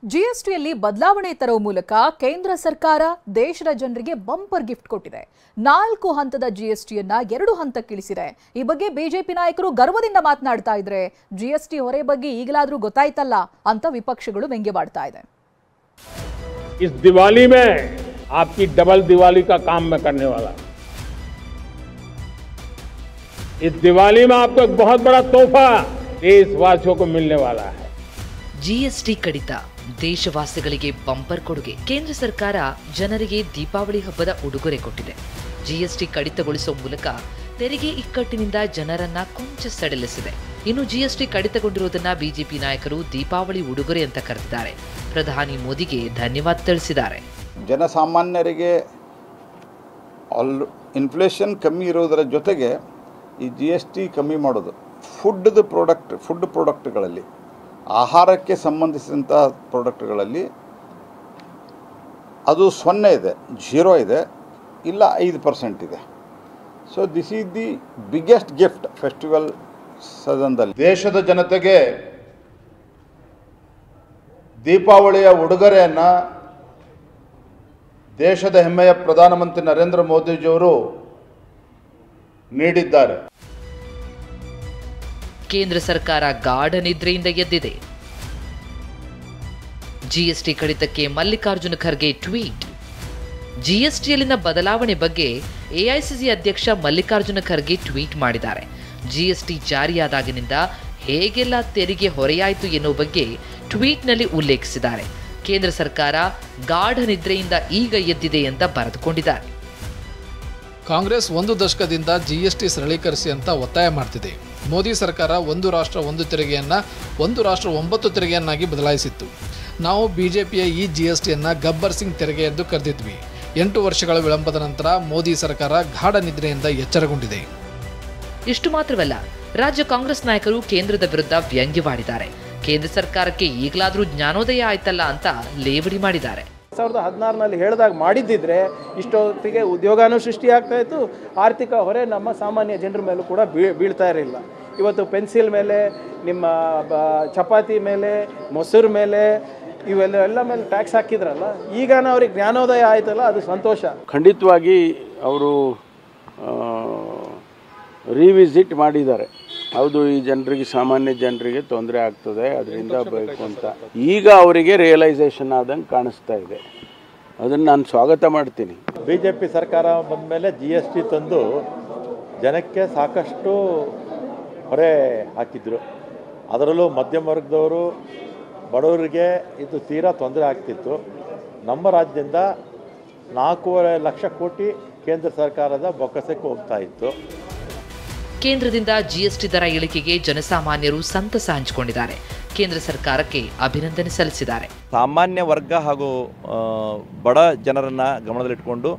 ಜಿಎಸ್ಟಿಯಲ್ಲಿ ಬದಲಾವಣೆ ತರುವ ಮೂಲಕ ಕೇಂದ್ರ ಸರ್ಕಾರ ದೇಶದ ಜನರಿಗೆ ಬಂಪರ್ ಗಿಫ್ಟ್ ಕೊಟ್ಟಿದೆ. 4 ಹಂತದ ಜಿಎಸ್ಟಿಯನ್ನ 2 ಹಂತಕ್ಕಿಳಿಸಿದೆ. ಈ ಬಗ್ಗೆ ಬಿಜೆಪಿ ನಾಯಕರು ಗರ್ವದಿಂದ ಮಾತನಾಡ್ತಾ ಇದ್ರೆ ಜಿಎಸ್ಟಿ ಹೊರೆ ಬಗ್ಗೆ ಈಗಲಾದ್ರೂ ಗೊತ್ತಾಯ್ತಲ್ಲ ಅಂತ ವಿಪಕ್ಷಗಳು ವ್ಯಂಗ್ಯವಾಡ್ತಾ ಇದೆ. इस दिवाली में आपकी डबल दिवाली का काम मैं करने वाला. इस दिवाली में आपको एक बहुत बड़ा तोहफा देशवासियों को मिलने वाला है. ಜಿಎಸ್ಟಿ ಕಡಿತ ದೇಶವಾಸಿಗಳಿಗೆ ಬಂಪರ್ ಕೊಡುಗೆ. ಕೇಂದ್ರ ಸರ್ಕಾರ ಜನರಿಗೆ ದೀಪಾವಳಿ ಹಬ್ಬದ ಉಡುಗೊರೆ ಕೊಟ್ಟಿದೆ. ಜಿಎಸ್ಟಿ ಕಡಿತಗೊಳಿಸುವ ಮೂಲಕ ತೆರಿಗೆ ಇಕ್ಕಟ್ಟಿನಿಂದ ಜನರನ್ನ ಕೊಂಚ ಸಡಿಲಿಸಿದೆ. ಇನ್ನು ಜಿಎಸ್ಟಿ ಕಡಿತಗೊಂಡಿರುವುದನ್ನ ಬಿಜೆಪಿ ನಾಯಕರು ದೀಪಾವಳಿ ಉಡುಗೊರೆ ಅಂತ ಕರೆದಿದ್ದಾರೆ. ಪ್ರಧಾನಿ ಮೋದಿಗೆ ಧನ್ಯವಾದ ತಿಳಿಸಿದ್ದಾರೆ. ಜನಸಾಮಾನ್ಯರಿಗೆ ಇನ್ಫ್ಲೇಷನ್ ಕಮ್ಮಿ ಇರೋದರ ಜೊತೆಗೆ ಈ ಜಿಎಸ್ಟಿ ಕಮ್ಮಿ ಮಾಡೋದು ಫುಡ್ ಪ್ರಾಡಕ್ಟ್ಗಳಲ್ಲಿ ಆಹಾರಕ್ಕೆ ಸಂಬಂಧಿಸಿದಂಥ ಪ್ರಾಡಕ್ಟ್ಗಳಲ್ಲಿ ಅದು 0 ಇದೆ, 0 ಇದೆ, ಇಲ್ಲ 5% ಇದೆ. So this is the biggest gift festival ಸದನದಲ್ಲಿ. ದೇಶದ ಜನತೆಗೆ ದೀಪಾವಳಿಯ ಉಡುಗೊರೆಯನ್ನು ದೇಶದ ಹೆಮ್ಮೆಯ ಪ್ರಧಾನಮಂತ್ರಿ ನರೇಂದ್ರ ಮೋದಿಜಿಯವರು ನೀಡಿದ್ದಾರೆ. ಕೇಂದ್ರ ಸರ್ಕಾರ ಗಾಢ ನಿದ್ರೆಯಿಂದ ಎದ್ದಿದೆ. ಜಿಎಸ್ಟಿ ಕಡಿತಕ್ಕೆ ಮಲ್ಲಿಕಾರ್ಜುನ ಖರ್ಗೆ ಟ್ವೀಟ್. ಜಿಎಸ್ಟಿಯಲ್ಲಿನ ಬದಲಾವಣೆ ಬಗ್ಗೆ ಎಐಸಿಸಿ ಅಧ್ಯಕ್ಷ ಮಲ್ಲಿಕಾರ್ಜುನ ಖರ್ಗೆ ಟ್ವೀಟ್ ಮಾಡಿದ್ದಾರೆ. ಜಿಎಸ್ಟಿ ಜಾರಿಯಾದಾಗಿನಿಂದ ಹೇಗೆಲ್ಲ ತೆರಿಗೆ ಹೊರೆಯಾಯಿತು ಎನ್ನುವ ಬಗ್ಗೆ ಟ್ವೀಟ್ನಲ್ಲಿ ಉಲ್ಲೇಖಿಸಿದ್ದಾರೆ. ಕೇಂದ್ರ ಸರ್ಕಾರ ಗಾಢ ನಿದ್ರೆಯಿಂದ ಈಗ ಎದ್ದಿದೆ ಅಂತ ಬರೆದುಕೊಂಡಿದ್ದಾರೆ. ಕಾಂಗ್ರೆಸ್ 1 ದಶಕದಿಂದ ಜಿಎಸ್ಟಿ ಸರಳೀಕರಿಸಿ ಅಂತ ಒತ್ತಾಯ ಮಾಡ್ತಿದೆ. ಮೋದಿ ಸರ್ಕಾರ 1 ರಾಷ್ಟ್ರ 1 ತೆರಿಗೆಯನ್ನು 1 ರಾಷ್ಟ್ರ 9 ತೆರಿಗೆಯನ್ನಾಗಿ ಬದಲಾಯಿಸಿತ್ತು. ನಾವು ಬಿಜೆಪಿಯ ಈ ಜಿಎಸ್ಟಿಯನ್ನು ಗಬ್ಬರ್ ಸಿಂಗ್ ತೆರಿಗೆ ಎಂದು ಕರೆದಿದ್ವಿ. 8 ವರ್ಷಗಳ ವಿಳಂಬದ ನಂತರ ಮೋದಿ ಸರ್ಕಾರ ಗಾಢ ನಿದ್ರೆಯಿಂದ ಎಚ್ಚರಗೊಂಡಿದೆ. ಇಷ್ಟು ಮಾತ್ರವಲ್ಲ, ರಾಜ್ಯ ಕಾಂಗ್ರೆಸ್ ನಾಯಕರು ಕೇಂದ್ರದ ವಿರುದ್ಧ ವ್ಯಂಗ್ಯವಾಡಿದ್ದಾರೆ. ಕೇಂದ್ರ ಸರ್ಕಾರಕ್ಕೆ ಈಗಲಾದರೂ ಜ್ಞಾನೋದಯ ಆಯ್ತಲ್ಲ ಅಂತ ಲೇವಡಿ ಮಾಡಿದ್ದಾರೆ. 2016ರಲ್ಲಿ ಹೇಳಿದಾಗ ಮಾಡಿದ್ದಿದ್ರೆ ಇಷ್ಟೊತ್ತಿಗೆ ಉದ್ಯೋಗನೂ ಸೃಷ್ಟಿಯಾಗ್ತಾ ಇತ್ತು, ಆರ್ಥಿಕ ಹೊರೆ ನಮ್ಮ ಸಾಮಾನ್ಯ ಜನರ ಮೇಲೂ ಕೂಡ ಬೀಳ್ತಾ ಇರಲಿಲ್ಲ. ಇವತ್ತು ಪೆನ್ಸಿಲ್ ಮೇಲೆ, ನಿಮ್ಮ ಚಪಾತಿ ಮೇಲೆ, ಮೊಸರು ಮೇಲೆ, ಇವೆಲ್ಲ ಮೇಲೆ ಟ್ಯಾಕ್ಸ್ ಹಾಕಿದ್ರಲ್ಲ, ಈಗ ಅವ್ರಿಗೆ ಜ್ಞಾನೋದಯ ಆಯ್ತಲ್ಲ, ಅದು ಸಂತೋಷ. ಖಂಡಿತವಾಗಿ ಅವರು ರಿವಿಸಿಟ್ ಮಾಡಿದ್ದಾರೆ. ಹೌದು, ಈ ಜನರಿಗೆ, ಸಾಮಾನ್ಯ ಜನರಿಗೆ ತೊಂದರೆ ಆಗ್ತದೆ, ಅದರಿಂದ ಬೇಕು ಅಂತ ಈಗ ಅವರಿಗೆ ರಿಯಲೈಸೇಷನ್ ಆದಂಗೆ ಕಾಣಿಸ್ತಾ ಇದೆ. ಅದನ್ನು ನಾನು ಸ್ವಾಗತ ಮಾಡ್ತೀನಿ. ಬಿಜೆಪಿ ಸರ್ಕಾರ ಬಂದ ಮೇಲೆ GST ತಂದು ಜನಕ್ಕೆ ಸಾಕಷ್ಟು ಹೊರೆ ಹಾಕಿದ್ರು. ಅದರಲ್ಲೂ ಮಧ್ಯಮ ವರ್ಗದವರು, ಬಡವರಿಗೆ ಇದು ತೀರಾ ತೊಂದರೆ ಆಗ್ತಿತ್ತು. ನಮ್ಮ ರಾಜ್ಯದಿಂದ 4.5 ಲಕ್ಷ ಕೋಟಿ ಕೇಂದ್ರ ಸರ್ಕಾರದ ಬೊಕ್ಕಸಕ್ಕೆ ಹೋಗ್ತಾ ಇತ್ತು. ಕೇಂದ್ರದಿಂದ ಜಿಎಸ್ಟಿ ದರ ಇಳಿಕೆಗೆ ಜನಸಾಮಾನ್ಯರು ಸಂತಸ ಹಂಚಿಕೊಂಡಿದ್ದಾರೆ. ಕೇಂದ್ರ ಸರ್ಕಾರಕ್ಕೆ ಅಭಿನಂದನೆ ಸಲ್ಲಿಸಿದ್ದಾರೆ. ಸಾಮಾನ್ಯ ವರ್ಗ ಹಾಗೂ ಬಡ ಜನರನ್ನು ಗಮನದಲ್ಲಿಟ್ಟುಕೊಂಡು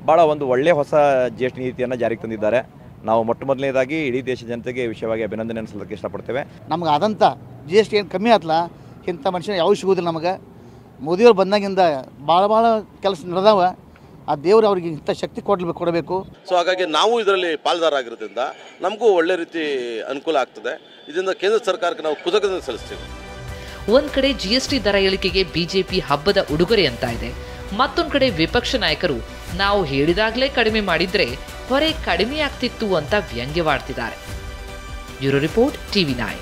ಭಾಳ ಒಂದು ಒಳ್ಳೆಯ ಹೊಸ GST ನೀತಿಯನ್ನು ಜಾರಿಗೆ ತಂದಿದ್ದಾರೆ. ನಾವು ಮೊದಲನೇದಾಗಿ ಇಡೀ ದೇಶದ ಜನತೆಗೆ ವಿಷಯವಾಗಿ ಅಭಿನಂದನೆ ಸಲ್ಲಿಸಲಿಕ್ಕೆ ಇಷ್ಟಪಡ್ತೇವೆ. ನಮ್ಗೆ ಆದಂಥ GST ಏನು ಕಮ್ಮಿ ಆತಲ್ಲ, ಇಂಥ ಮನುಷ್ಯನ ಯಾವ ಸಿಗೋದಿಲ್ಲ ನಮಗೆ. ಮೋದಿಯವ್ರು ಬಂದಾಗಿಂದ ಭಾಳ ಕೆಲಸ ನಡೆದಾವ. ಆ ದೇವರು ಅವ್ರಿಗೆ ಇಂಥ ಶಕ್ತಿ ಕೊಡಬೇಕು. ಸೊ ಹಾಗಾಗಿ ನಾವು ಇದರಲ್ಲಿ ಪಾಲ್ದಾರಾಗಿರೋದ್ರಿಂದ ನಮಗೂ ಒಳ್ಳೆ ರೀತಿ ಅನುಕೂಲ ಆಗ್ತದೆ. ಇದರಿಂದ ಕೇಂದ್ರ ಸರ್ಕಾರಕ್ಕೆ ನಾವು ಕೃತಜ್ಞತೆ ಸಲ್ಲಿಸ್ತೀವಿ. ಒಂದ್ ಕಡೆ ಜಿಎಸ್ಟಿ ದರ ಇಳಿಕೆಗೆ ಬಿಜೆಪಿ ಹಬ್ಬದ ಉಡುಗೊರೆ ಅಂತ ಇದೆ. ಮತ್ತೊಂದು ಕಡೆ ವಿಪಕ್ಷ ನಾಯಕರು ನಾವು ಹೇಳಿದಾಗಲೇ ಕಡಿಮೆ ಮಾಡಿದ್ರೆ ಹೊರೆ ಕಡಿಮೆ ಆಗ್ತಿತ್ತು ಅಂತ ವ್ಯಂಗ್ಯವಾಡ್ತಿದ್ದಾರೆ. Bureau report, TV9.